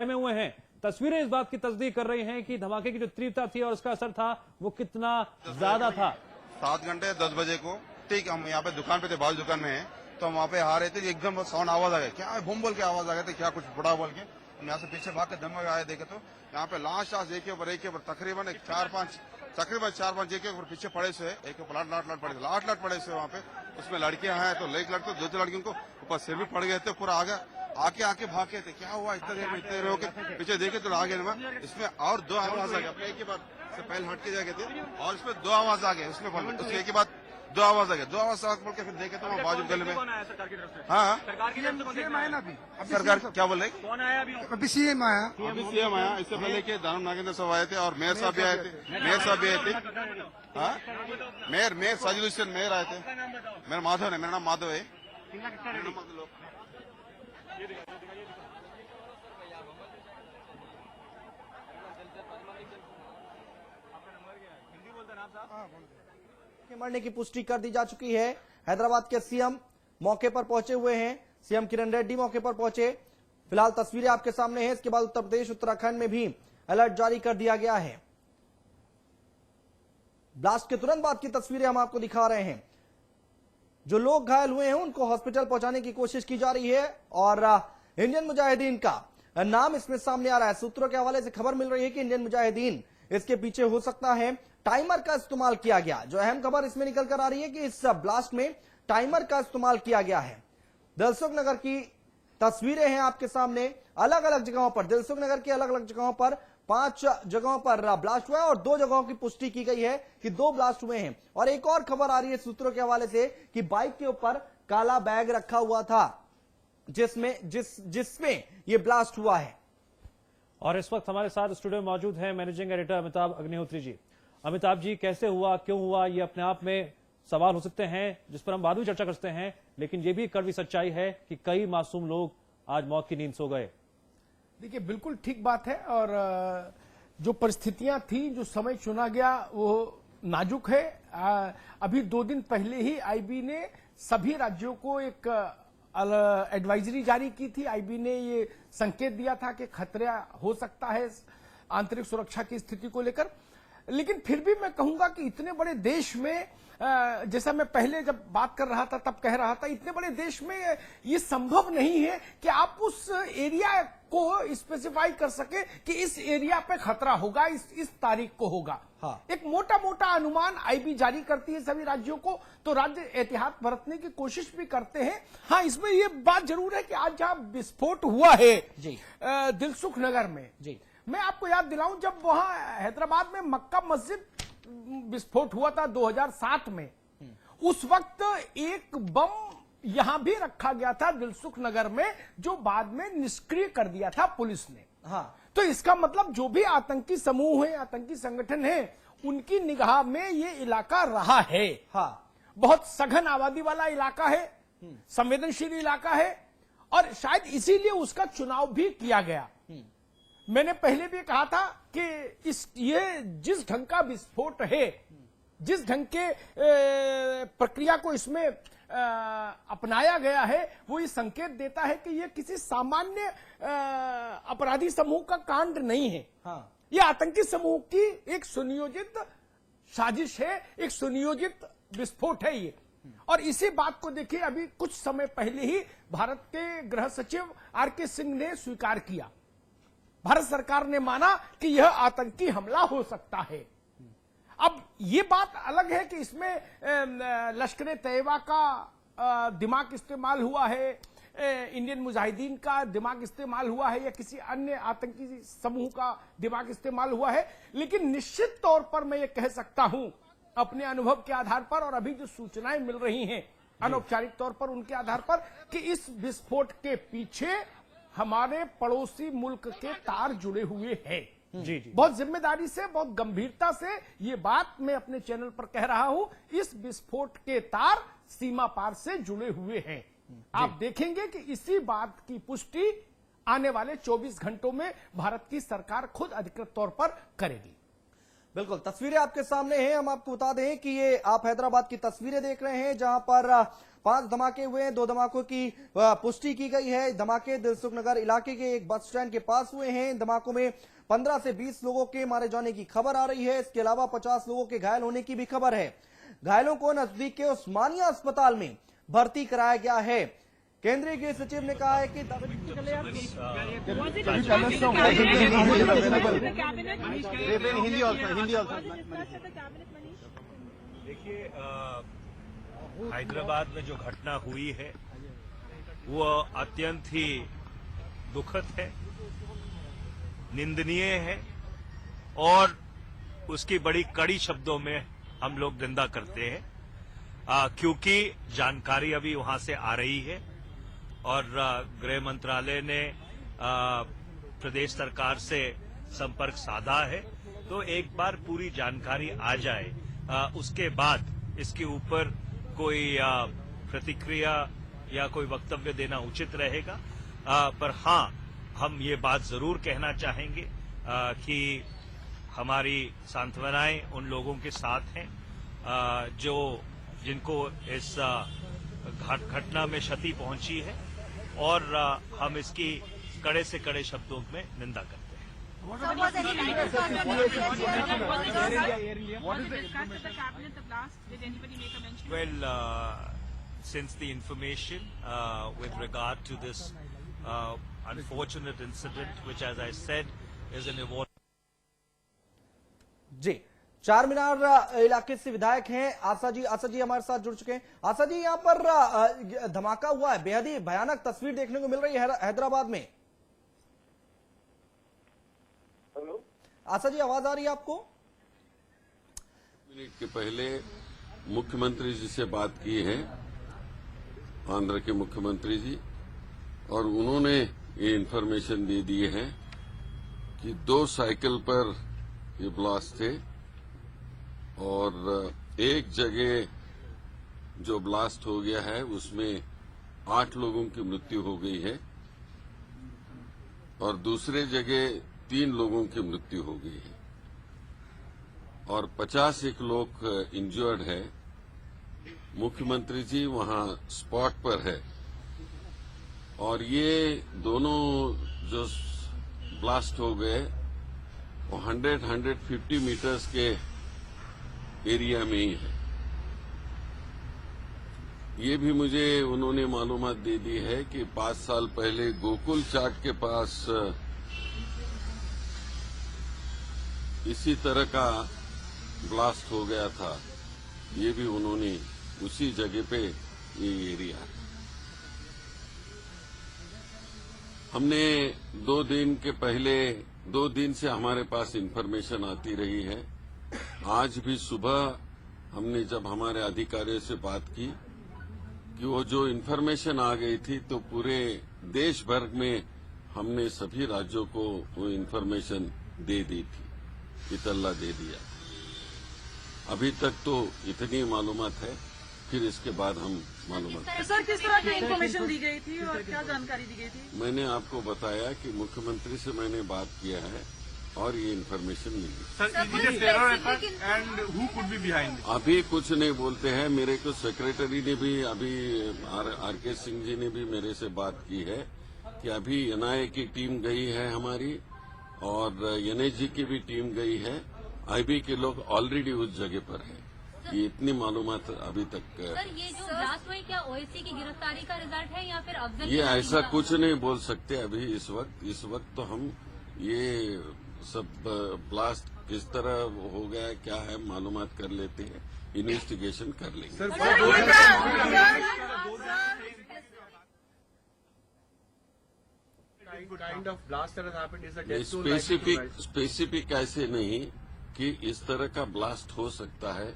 में हुए हैं। तस्वीरें इस बात की तस्दीक कर रही हैं कि धमाके की जो तीव्रता थी और उसका असर था वो कितना ज्यादा था। 7 घंटे 10 बजे को ठीक हम यहाँ पे दुकान पे थे, बाजू दुकान में है, तो हम वहाँ पे आ रहे थे, एकदम साउंड आवाज आ गया, क्या है बम बोल के आवाज आ गया था, क्या कुछ बड़ा बोल के हम यहाँ से पीछे भाग के दम आए, देखे तो यहाँ पे लाश एक के ऊपर तकरीबन 4-5 एक के ऊपर पीछे पड़े से, एक के ऊपर लाट पड़े से वहाँ पे। उसमें लड़कियां हैं तो एक लड़के 2-3 लड़कियों को ऊपर सिर भी पड़ गए थे, पूरा आके भाग गए थे, क्या हुआ इतने देर होके पीछे देखे तो आगे इसमें और 2 आवाज आ गया, अपने एक ही बार से पहले हट के जाके थे और इसमें 2 आवाज आ गए, उसमें एक ही बात 2 आवाज आ गया, 2 आवाज बोल के फिर देखे तो वहाँ बाजू गले में। हाँ सरकार क्या बोल रहे, कौन आया अभी सीएम आया, इससे पहले के दानव नागेंद्र साहब आए थे और मेयर साहब भी आए थे, हाँ मेयर साजिद हुसैन मेयर आए थे। मेरा नाम माधव है। मरने की पुष्टि कर दी जा चुकी है। हैदराबाद के सीएम मौके पर पहुंचे हुए हैं, सीएम किरण रेड्डी मौके पर पहुंचे। फिलहाल तस्वीरें आपके सामने हैं। इसके बाद उत्तर प्रदेश उत्तराखंड में भी अलर्ट जारी कर दिया गया है। ब्लास्ट के तुरंत बाद की तस्वीरें हम आपको दिखा रहे हैं। जो लोग घायल हुए हैं उनको हॉस्पिटल पहुंचाने की कोशिश की जा रही है और इंडियन मुजाहिदीन का नाम इसमें सामने आ रहा है। सूत्रों के हवाले से खबर मिल रही है कि इंडियन मुजाहिदीन इसके पीछे हो सकता है। टाइमर का इस्तेमाल किया गया, जो अहम खबर इसमें निकल कर आ रही है कि इस ब्लास्ट में टाइमर का इस्तेमाल किया गया है। दिलसुख नगर की तस्वीरें हैं आपके सामने। अलग अलग जगहों पर, दिलसुख नगर की अलग अलग जगहों पर 5 जगहों पर ब्लास्ट हुआ है और 2 जगहों की पुष्टि की गई है कि 2 ब्लास्ट हुए हैं। और एक और खबर आ रही है सूत्रों के हवाले से कि बाइक के ऊपर काला बैग रखा हुआ था जिसमें यह ब्लास्ट हुआ है। और इस वक्त हमारे साथ स्टूडियो में मौजूद है मैनेजिंग एडिटर अमिताभ अग्निहोत्री जी। अमिताभ जी, कैसे हुआ, क्यों हुआ, ये अपने आप में सवाल हो सकते हैं जिस पर हम बाद में चर्चा करते हैं, लेकिन ये भी कड़वी सच्चाई है कि कई मासूम लोग आज मौत की नींद सो गए। देखिए, बिल्कुल ठीक बात है। और जो परिस्थितियां थी, जो समय चुना गया वो नाजुक है। अभी 2 दिन पहले ही आईबी ने सभी राज्यों को एक एडवाइजरी जारी की थी। आईबी ने ये संकेत दिया था कि खतरा हो सकता है आंतरिक सुरक्षा की स्थिति को लेकर। लेकिन फिर भी मैं कहूंगा कि इतने बड़े देश में, जैसा मैं पहले जब बात कर रहा था तब कह रहा था, इतने बड़े देश में ये संभव नहीं है कि आप उस एरिया को स्पेसिफाई कर सके कि इस एरिया पे खतरा होगा, इस तारीख को होगा। हाँ। एक मोटा मोटा अनुमान आईबी जारी करती है सभी राज्यों को, तो राज्य एहतियात बरतने की कोशिश भी करते हैं। हाँ, इसमें ये बात जरूर है कि आज जहां विस्फोट हुआ है जी दिलसुख नगर में, जी, मैं मैं आपको याद दिलाऊं, जब वहां हैदराबाद में मक्का मस्जिद विस्फोट हुआ था 2007 में, उस वक्त एक बम यहां भी रखा गया था दिलसुख नगर में, जो बाद में निष्क्रिय कर दिया था पुलिस ने। हाँ, तो इसका मतलब जो भी आतंकी समूह है, आतंकी संगठन है, उनकी निगाह में ये इलाका रहा है। हाँ, बहुत सघन आबादी वाला इलाका है, संवेदनशील इलाका है, और शायद इसीलिए उसका चुनाव भी किया गया। मैंने पहले भी कहा था कि ये जिस ढंग का विस्फोट है, जिस ढंग के प्रक्रिया को इसमें अपनाया गया है, वो ये संकेत देता है कि ये किसी सामान्य अपराधी समूह का कांड नहीं है। हाँ, ये आतंकी समूह की एक सुनियोजित साजिश है, एक सुनियोजित विस्फोट है ये। और इसी बात को देखिए, अभी कुछ समय पहले ही भारत के गृह सचिव आर.के. सिंह ने स्वीकार किया। भारत सरकार ने माना कि यह आतंकी हमला हो सकता है। अब ये बात अलग है कि इसमें लश्कर तैयबा का दिमाग इस्तेमाल हुआ है, इंडियन मुजाहिदीन का दिमाग इस्तेमाल हुआ है, या किसी अन्य आतंकी समूह का दिमाग इस्तेमाल हुआ है। लेकिन निश्चित तौर पर मैं ये कह सकता हूं अपने अनुभव के आधार पर, और अभी जो सूचनाएं मिल रही हैं अनौपचारिक तौर पर उनके आधार पर, कि इस विस्फोट के पीछे हमारे पड़ोसी मुल्क के तार जुड़े हुए हैं। जी जी, बहुत जिम्मेदारी से, बहुत गंभीरता से ये बात मैं अपने चैनल पर कह रहा हूं। इस विस्फोट के तार सीमा पार से जुड़े हुए हैं। आप देखेंगे कि इसी बात की पुष्टि आने वाले 24 घंटों में भारत की सरकार खुद अधिकृत तौर पर करेगी। बिल्कुल, तस्वीरें आपके सामने हैं। हम आपको बता दें कि ये आप हैदराबाद की तस्वीरें देख रहे हैं, जहां पर 5 धमाके हुए हैं। 2 धमाकों की पुष्टि की गई है। धमाके दिलसुख नगर इलाके के एक बस स्टैंड के पास हुए हैं। इन धमाकों में 15 से 20 लोगों के मारे जाने की खबर आ रही है। इसके अलावा 50 लोगों के घायल होने की भी खबर है। घायलों को नजदीक के उस्मानिया अस्पताल में भर्ती कराया गया है। केंद्रीय गृह सचिव ने कहा है कि देखिए, हैदराबाद में जो घटना हुई है वो अत्यंत ही दुखद है, निंदनीय है और उसकी बड़ी कड़ी शब्दों में हम लोग निंदा करते हैं, क्योंकि जानकारी अभी वहां से आ रही है और गृह मंत्रालय ने प्रदेश सरकार से संपर्क साधा है। तो एक बार पूरी जानकारी आ जाए उसके बाद इसके ऊपर कोई प्रतिक्रिया या कोई वक्तव्य देना उचित रहेगा। पर हाँ, हम ये बात जरूर कहना चाहेंगे कि हमारी सांत्वनाएं उन लोगों के साथ हैं जिनको इस घटना में क्षति पहुंची है और हम इसकी कड़े से कड़े शब्दों में निंदा करते हैं। Well, since the information with regard to this unfortunate incident, which, as I said, is an evolving. जी, चार मीनार इलाके से विधायक हैं आशा जी हमारे साथ जुड़ चुके हैं। आशा जी, यहाँ पर धमाका हुआ है, बेहद ही भयानक तस्वीर देखने को मिल रही है हैदराबाद में। हेलो, आशा जी, आवाज आ रही है आपको? मिनट के पहले मुख्यमंत्री जी से बात की है, आंध्र के मुख्यमंत्री जी, और उन्होंने ये इन्फॉर्मेशन दे दी है कि 2 साइकिल पर ये ब्लास्ट थे और एक जगह जो ब्लास्ट हो गया है उसमें 8 लोगों की मृत्यु हो गई है और दूसरे जगह 3 लोगों की मृत्यु हो गई है और 51 लोग इंजर्ड है। मुख्यमंत्री जी वहां स्पॉट पर है और ये दोनों जो ब्लास्ट हो गए वो 100-150 मीटर्स के एरिया में ही है। ये भी मुझे उन्होंने मालूमात दे दी है कि 5 साल पहले गोकुल चाट के पास इसी तरह का ब्लास्ट हो गया था। ये भी उन्होंने उसी जगह पे ये एरिया है। हमने 2 दिन के पहले 2 दिन से हमारे पास इंफॉर्मेशन आती रही है। आज भी सुबह हमने जब हमारे अधिकारियों से बात की कि वो जो इंफॉर्मेशन आ गई थी तो पूरे देश भर में हमने सभी राज्यों को वो इंफॉर्मेशन दे दी थी, इतला दे दिया। अभी तक तो इतनी मालूमात है, फिर इसके बाद हम मालूमात। सर, किस तरह की इंफॉर्मेशन दी गई थी और क्या जानकारी दी गई थी? मैंने आपको बताया कि मुख्यमंत्री से मैंने बात किया है और ये इन्फॉर्मेशन मिली। अभी कुछ नहीं बोलते हैं। मेरे को सेक्रेटरी ने भी अभी आर.के. सिंह जी ने भी मेरे से बात की है कि अभी एनआईए की टीम गई है हमारी और एनआईजी की भी टीम गई है। आईबी के लोग ऑलरेडी उस जगह पर है। ये इतनी मालूमात अभी तक। सर, ये जो ब्लास्ट हुई क्या ओएसी की गिरफ्तारी का रिजल्ट है या फिर अफजल? ये ऐसा कुछ नहीं बोल सकते अभी इस वक्त तो हम ये सब ब्लास्ट किस तरह हो गया क्या है मालूमात कर लेते हैं, इन्वेस्टिगेशन कर लेंगे। स्पेसिफिक ऐसे नहीं कि इस तरह का ब्लास्ट हो सकता है,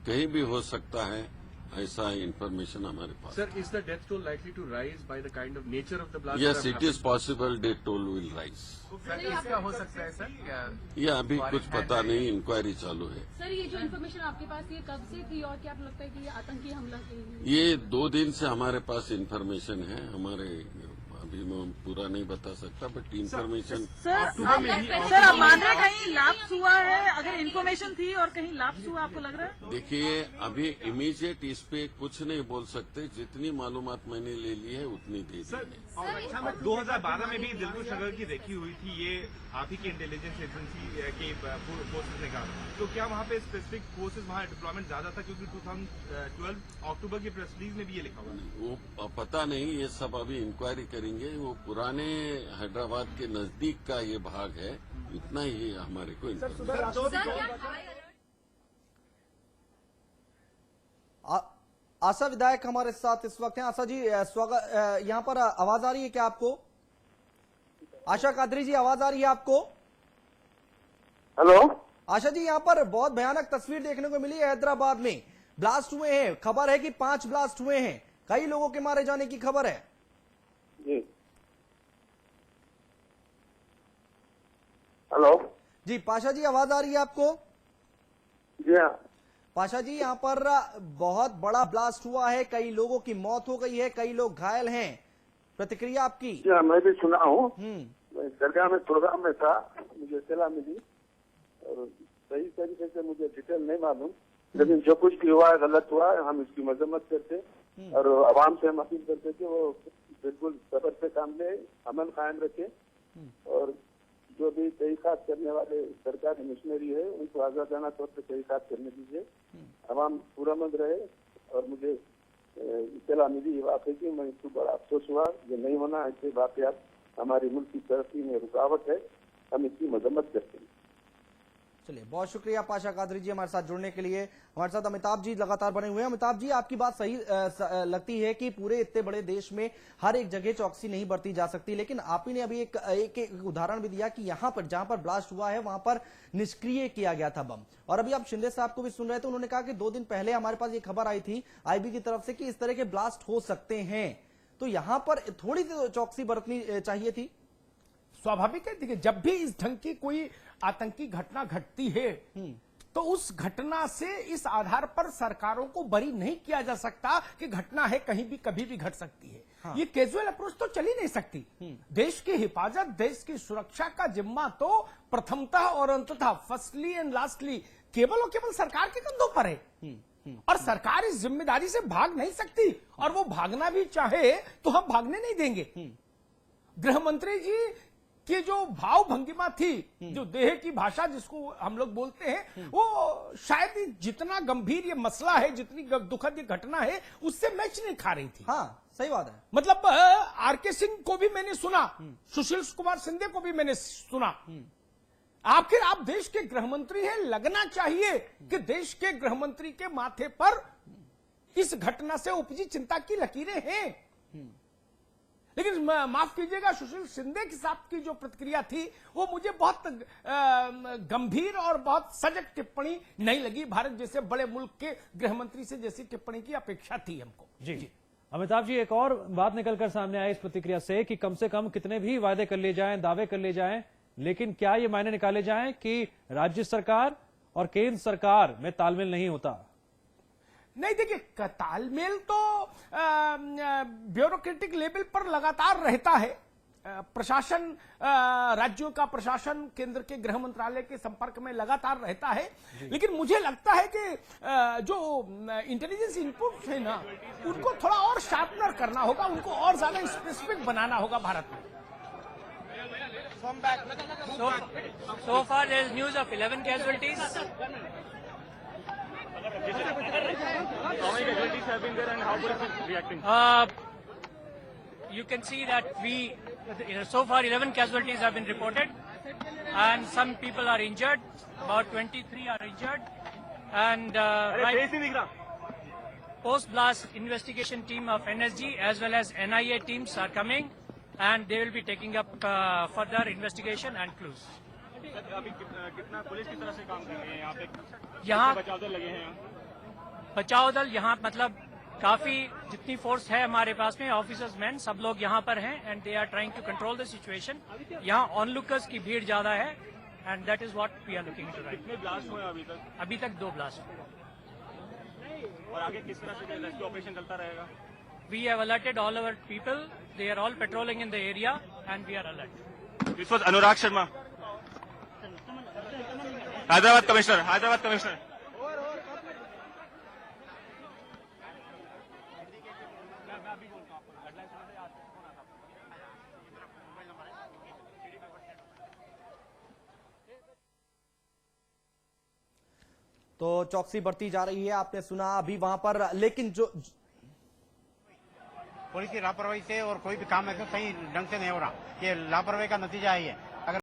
कहीं भी हो सकता है, ऐसा इंफॉर्मेशन हमारे पास। Sir, is the death toll likely to rise by the kind of nature of the blast? Yes, it is possible death toll will rise. क्या हो सकता है सर? ये अभी कुछ पता नहीं, इंक्वायरी चालू है। सर, ये जो इन्फॉर्मेशन आपके पास ये कब से थी और क्या लगता है कि ये आतंकी हमला ये 2 दिन से हमारे पास इंफॉर्मेशन है। हमारे अभी मैं पूरा नहीं बता सकता, बट इंफॉर्मेशन सर आप मान रहे हैं कहीं लाप्स हुआ है? अगर इन्फॉर्मेशन थी और कहीं लाप्स हुआ आपको लग रहा है? देखिए, अभी इमीडिएट इस पे कुछ नहीं बोल सकते। जितनी मालूमात मैंने ले ली है उतनी दे दी है। और अच्छा, 2012 में भी दिलकुश नगर की देखी हुई थी, ये आप ही की इंटेलिजेंस एजेंसी के फोर्सेज ने कहा, तो क्या वहाँ पे स्पेसिफिक फोर्सेज वहाँ डिप्लॉयमेंट ज्यादा था? क्योंकि 2012 अक्टूबर की प्रेस रिलीज में भी ये लिखा हुआ है। वो पता नहीं, ये सब अभी इंक्वायरी करेंगे। वो पुराने हैदराबाद के नजदीक का ये भाग है, इतना ही हमारे को आशा विधायक हमारे साथ इस वक्त हैं। आशा जी स्वागत। यहाँ पर आवाज आ रही है क्या आपको? आशा कादरी जी, आवाज आ रही है आपको? हेलो आशा जी, यहाँ पर बहुत भयानक तस्वीर देखने को मिली है। हैदराबाद में ब्लास्ट हुए हैं। खबर है कि 5 ब्लास्ट हुए हैं। कई लोगों के मारे जाने की खबर है। जी, हेलो जी पाशा जी, आवाज आ रही है आपको? जी हाँ। पाशा जी, यहाँ पर बहुत बड़ा ब्लास्ट हुआ है। कई लोगों की मौत हो गई है, कई लोग घायल हैं। प्रतिक्रिया आपकी? जी हाँ, मैं भी सुना हूँ। मैं दरगाह में प्रोग्राम में था, मुझे इत्तला मिली और सही तरीके से मुझे डिटेल नहीं मालूम, लेकिन जो कुछ भी हुआ है गलत हुआ है। हम इसकी मजम्मत करते और आवाम से हम अपील करते कि वो बिल्कुल सबर से काम ले, अमन कायम रखे और जो भी तहकीकात करने वाले सरकारी मिशनरी है उनको आजादाना तौर पर तहकीकात करने दीजिए। आवाम पुरअमन रहे। और मुझे इत्तला मिली वाकई की, मैं इसको बड़ा अफसोस हुआ। ये नहीं होना, ऐसे वाकयात हमारी मुल्क की तरक्की में रुकावट है, हम इसकी मजम्मत करते हैं। चलिए, बहुत शुक्रिया पाशा कादरी जी हमारे साथ जुड़ने के लिए। हमारे साथ अमिताभ जी लगातार बने हुए हैं। अमिताभ जी, आपकी बात सही लगती है कि पूरे इतने बड़े देश में हर एक जगह चौकसी नहीं बरती जा सकती, लेकिन आप ही ने अभी एक उदाहरण भी दिया कि यहाँ पर जहां पर ब्लास्ट हुआ है वहां पर निष्क्रिय किया गया था बम। और अभी आप शिंदे साहब को भी सुन रहे थे, उन्होंने कहा कि 2 दिन पहले हमारे पास ये खबर आई थी आईबी की तरफ से कि इस तरह के ब्लास्ट हो सकते हैं, तो यहाँ पर थोड़ी सी चौकसी बरतनी चाहिए थी। स्वाभाविक है। देखिए, जब भी इस ढंग की कोई आतंकी घटना घटती है तो उस घटना से इस आधार पर सरकारों को बरी नहीं किया जा सकता कि घटना है, कहीं भी कभी भी घट सकती है। हाँ। ये कैजुअल अप्रोच तो चल ही नहीं सकती। देश की हिफाजत, देश की सुरक्षा का जिम्मा तो प्रथमतः और अंततः, फर्स्टली एंड लास्टली, केवल और केवल सरकार के कंधों पर है। और सरकार इस जिम्मेदारी से भाग नहीं सकती, और वो भागना भी चाहे तो हम भागने नहीं देंगे। गृह मंत्री जी की जो भाव भंगिमा थी, जो देह की भाषा जिसको हम लोग बोलते हैं, वो शायद जितना गंभीर ये मसला है, जितनी दुखद ये घटना है, उससे मैच नहीं खा रही थी। हाँ, सही बात है। मतलब आरके सिंह को भी मैंने सुना, सुशील कुमार शिंदे को भी मैंने सुना। आखिर आप देश के गृह मंत्री हैं, लगना चाहिए कि देश के गृह मंत्री के माथे पर इस घटना से उपजी चिंता की लकीरें हैं। लेकिन माफ कीजिएगा, सुशील शिंदे के साथ की जो प्रतिक्रिया थी वो मुझे बहुत गंभीर और बहुत सजग टिप्पणी नहीं लगी। भारत जैसे बड़े मुल्क के गृह मंत्री से जैसी टिप्पणी की अपेक्षा थी हमको। जी अमिताभ जी, एक और बात निकलकर सामने आई इस प्रतिक्रिया से कि कम से कम कितने भी वादे कर ले जाएं, दावे कर ले जाएं, लेकिन क्या ये मायने निकाले जाएं कि राज्य सरकार और केंद्र सरकार में तालमेल नहीं होता? नहीं, देखिए, तालमेल तो ब्यूरोक्रेटिक लेवल पर लगातार रहता है। प्रशासन, राज्यों का प्रशासन केंद्र के गृह मंत्रालय के संपर्क में लगातार रहता है। लेकिन मुझे लगता है कि जो इंटेलिजेंस इनपुट है ना, उनको थोड़ा और शार्पनर करना होगा, उनको और ज्यादा स्पेसिफिक बनाना होगा भारत में। So far there is news of 11 casualties. How many casualties have been there and how police is reacting? You can see that so far 11 casualties have been reported and some people are injured. About 23 are injured. And post-blast investigation team of NSG as well as NIA teams are coming and they will be taking up further investigation and clues. अभी कितना police की तरफ से काम कर रही है यहाँ पे? यहाँ बचाव दल लगे हैं। बचाव दल यहाँ मतलब काफी जितनी फोर्स है हमारे पास में, ऑफिसर्स मैन सब लोग यहाँ पर हैं and they are trying to control the situation. यहाँ ऑनलुकर्स की भीड़ ज्यादा है and that is what we are looking to right. कितने ब्लास्ट हुए अभी तक? अभी तक 2 ब्लास्ट हुए। और आगे किस तरह से रेस्क्यू ऑपरेशन चलता रहेगा? we have alerted all our people. They are all patrolling in the area and we are alert. This was Anurag Sharma, Hyderabad Commissioner. तो चौकसी बढ़ती जा रही है, आपने सुना अभी वहां पर, लेकिन जो पुलिस की लापरवाही से और कोई भी काम ऐसा सही ढंग से नहीं हो रहा, ये लापरवाही का नतीजा ही है।